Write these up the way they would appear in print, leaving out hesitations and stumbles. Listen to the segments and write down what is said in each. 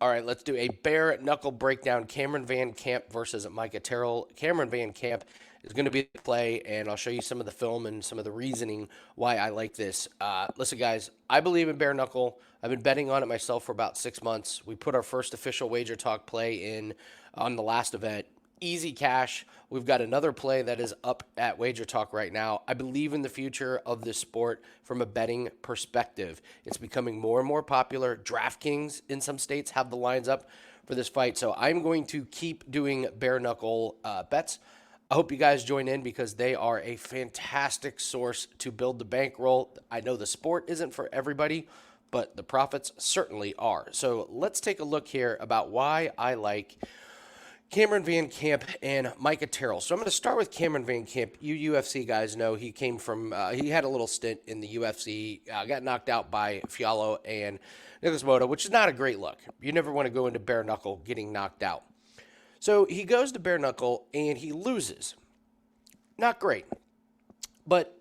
All right, let's do a bare knuckle breakdown. Cameron VanCamp versus Micah Terrill. Cameron VanCamp is going to be the play, and I'll show you some of the film and some of the reasoning why I like this. Listen, guys, I believe in bare knuckle. I've been betting on it myself for about 6 months. We put our first official WagerTalk play in on the last event. Easy cash. We've got another play that is up at WagerTalk right now. I believe in the future of this sport from a betting perspective. It's becoming more and more popular. DraftKings in some states have the lines up for this fight. So I'm going to keep doing bare knuckle bets. I hope you guys join in because they are a fantastic source to build the bankroll. I know the sport isn't for everybody, but the profits certainly are. So let's take a look here about why I like Cameron VanCamp and Micah Terrill. So I'm going to start with Cameron VanCamp. You UFC guys know he came from, he had a little stint in the UFC, got knocked out by Fiallo and Nicholas Motta, which is not a great look. You never want to go into bare knuckle getting knocked out. So he goes to bare knuckle and he loses. Not great. But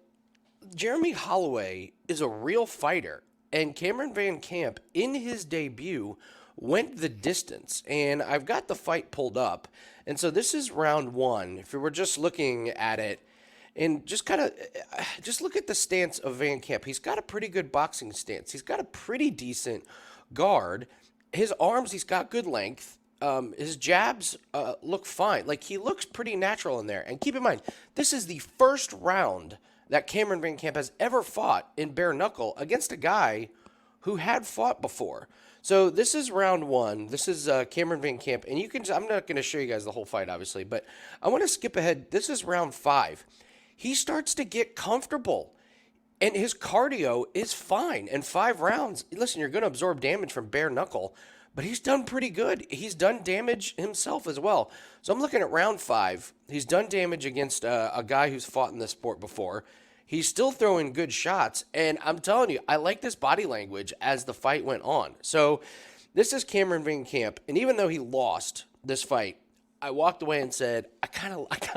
Jeremy Holloway is a real fighter. And Cameron VanCamp, in his debut, went the distance, and I've got the fight pulled up, and so this is round one. If we were just looking at it, and just kind of, just look at the stance of VanCamp. He's got a pretty good boxing stance. He's got a pretty decent guard. His arms, he's got good length. His jabs look fine. Like, he looks pretty natural in there. And keep in mind, this is the first round that Cameron VanCamp has ever fought in bare knuckle against a guy who had fought before. So this is round one. This is Cameron VanCamp, and you can. I'm not going to show you guys the whole fight, obviously, but I want to skip ahead. This is round 5. He starts to get comfortable, and his cardio is fine. And 5 rounds, listen, you're going to absorb damage from bare knuckle, but he's done pretty good. He's done damage himself as well. So I'm looking at round 5. He's done damage against a guy who's fought in this sport before. He's still throwing good shots, and I'm telling you, I like this body language as the fight went on. So this is Cameron VanCamp, and even though he lost this fight, I walked away and said, I kind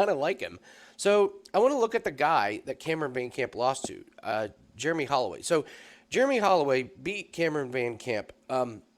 of like him. So I want to look at the guy that Cameron VanCamp lost to, Jeremy Holloway. So Jeremy Holloway beat Cameron VanCamp.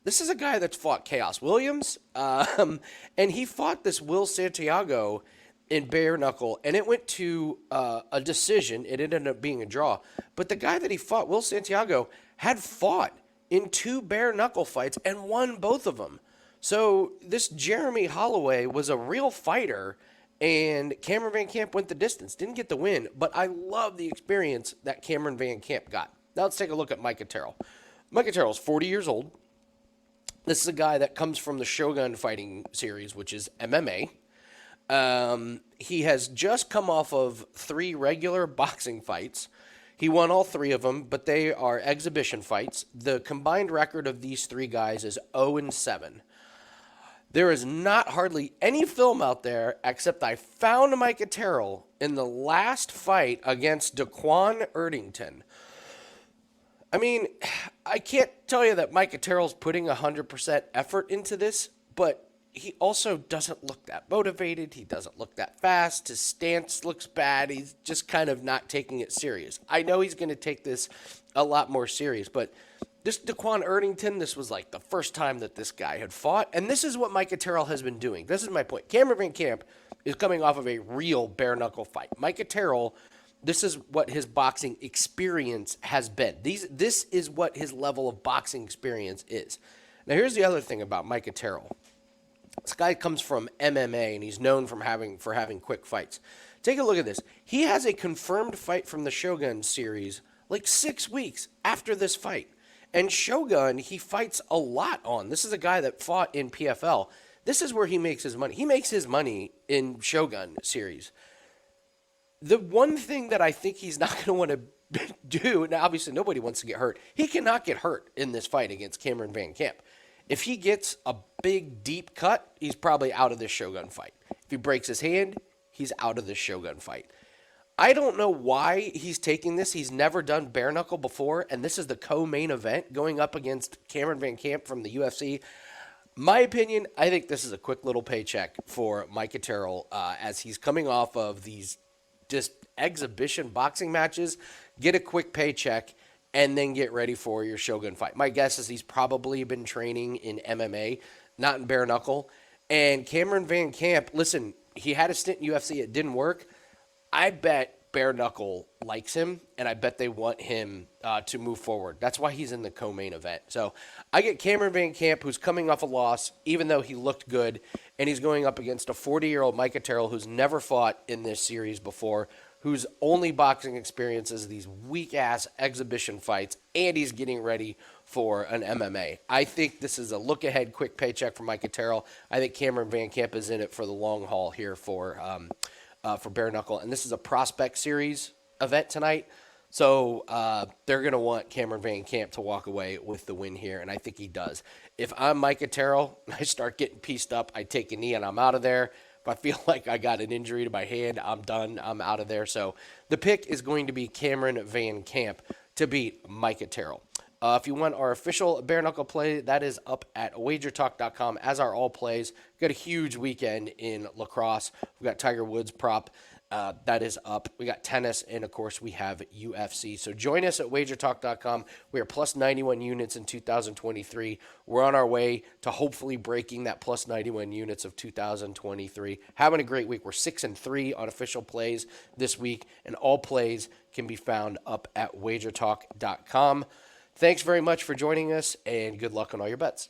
This is a guy that's fought Chaos Williams, and he fought this Will Santiago in bare knuckle, and it went to a decision. It ended up being a draw. But the guy that he fought, Will Santiago, had fought in 2 bare knuckle fights and won both of them. So this Jeremy Holloway was a real fighter, and Cameron VanCamp went the distance. Didn't get the win, but I love the experience that Cameron VanCamp got. Now let's take a look at Micah Terrill. Micah Terrill is 40 years old. This is a guy that comes from the Shogun fighting series, which is MMA. He has just come off of 3 regular boxing fights. He won all 3 of them, but they are exhibition fights. The combined record of these 3 guys is 0-7. There is not hardly any film out there except I found Micah Terrill in the last fight against Daquan Erdington. I mean, I can't tell you that Micah Terrill's putting 100% effort into this, but he also doesn't look that motivated. He doesn't look that fast. His stance looks bad. He's just kind of not taking it serious. I know he's going to take this a lot more serious, but this Daquan Erdington, this was like the first time that this guy had fought, and this is what Micah Terrill has been doing. This is my point. Cameron VanCamp is coming off of a real bare-knuckle fight. Micah Terrill, this is what his boxing experience has been. This is what his level of boxing experience is. Now, here's the other thing about Micah Terrill. This guy comes from MMA, and he's known for having quick fights. Take a look at this. He has a confirmed fight from the Shogun series like 6 weeks after this fight. And Shogun, he fights a lot on. This is a guy that fought in PFL. This is where he makes his money. He makes his money in Shogun series. The one thing that I think he's not going to want to do, now obviously nobody wants to get hurt. He cannot get hurt in this fight against Cameron VanCamp. If he gets a big, deep cut, he's probably out of this Shogun fight. If he breaks his hand, he's out of this Shogun fight. I don't know why he's taking this. He's never done bare knuckle before, and this is the co-main event going up against Cameron VanCamp from the UFC. My opinion, I think this is a quick little paycheck for Micah Terrill as he's coming off of these just exhibition boxing matches. Get a quick paycheck and then get ready for your Shogun fight. My guess is he's probably been training in MMA, not in bare knuckle. And Cameron VanCamp, listen, he had a stint in UFC. It didn't work. I bet bare knuckle likes him, and I bet they want him to move forward. That's why he's in the co-main event. So I get Cameron VanCamp, who's coming off a loss, even though he looked good, and he's going up against a 40-year-old Micah Terrill who's never fought in this series before, whose only boxing experience is these weak-ass exhibition fights, and he's getting ready for an MMA. I think this is a look-ahead, quick paycheck for Micah Terrill. I think Cameron VanCamp is in it for the long haul here for bare knuckle, and this is a prospect series event tonight. So they're going to want Cameron VanCamp to walk away with the win here, and I think he does. If I'm Micah Terrill and I start getting pieced up, I take a knee and I'm out of there. If I feel like I got an injury to my hand, I'm done. I'm out of there. So the pick is going to be Cameron VanCamp to beat Micah Terrill. If you want our official bare knuckle play, that is up at WagerTalk.com, as are all plays. We've got a huge weekend in lacrosse. We've got Tiger Woods prop. That is up. We got tennis, and of course we have UFC. So join us at WagerTalk.com. We are plus 91 units in 2023. We're on our way to hopefully breaking that plus 91 units of 2023. Having a great week. We're 6-3 on official plays this week, and all plays can be found up at WagerTalk.com. Thanks very much for joining us, and good luck on all your bets.